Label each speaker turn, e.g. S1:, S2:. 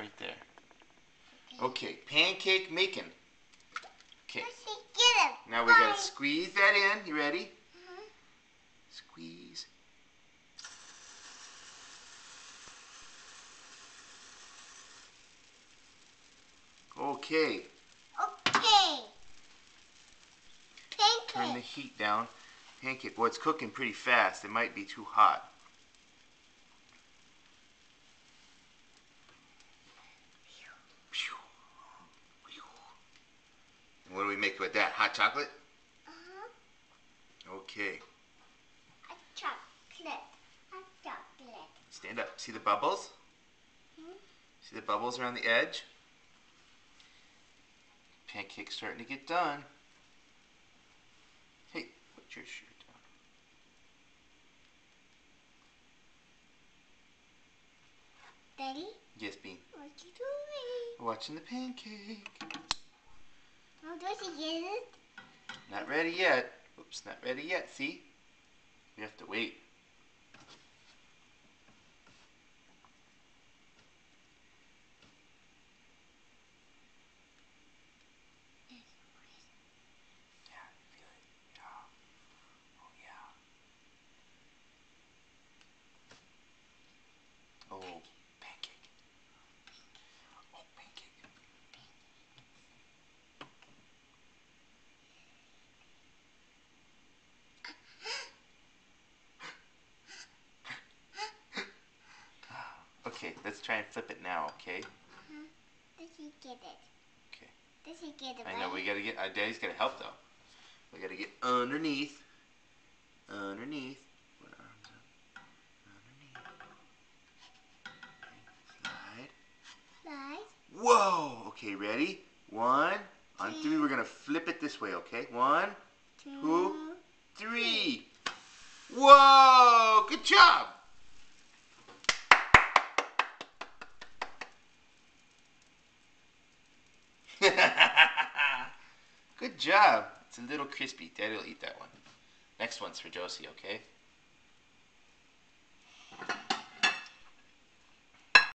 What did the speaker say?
S1: right there. Okay, pancake making. Okay. Now we gotta squeeze that in. You ready? Squeeze. Okay. Turn the heat down. Pancake. Well, it's cooking pretty fast. It might be too hot. And what do we make with that? Hot chocolate? Okay.
S2: Hot chocolate.
S1: Stand up. See the bubbles? See the bubbles around the edge? Pancake's starting to get done. Hey, put your shirt
S2: down. Daddy?
S1: Yes, Bean.
S2: What you doing?
S1: Watching the pancake.
S2: Oh, do I get it?
S1: Not ready yet. Oops, not ready yet. See? We have to wait. Oh, pancake. Oh, pancake. Okay, let's try and flip it now, okay?
S2: Does he get it?
S1: Okay.
S2: Does he get it?
S1: I know, we gotta get, Daddy's gotta help though. We gotta get underneath. Underneath. Put our arms up. Underneath. Slide. Whoa! Okay, ready? 1, on 3, we're gonna flip it this way, okay? 1, 2, 3. Whoa! Good job! Good job. It's a little crispy. Daddy will eat that one. Next one's for Josie, okay?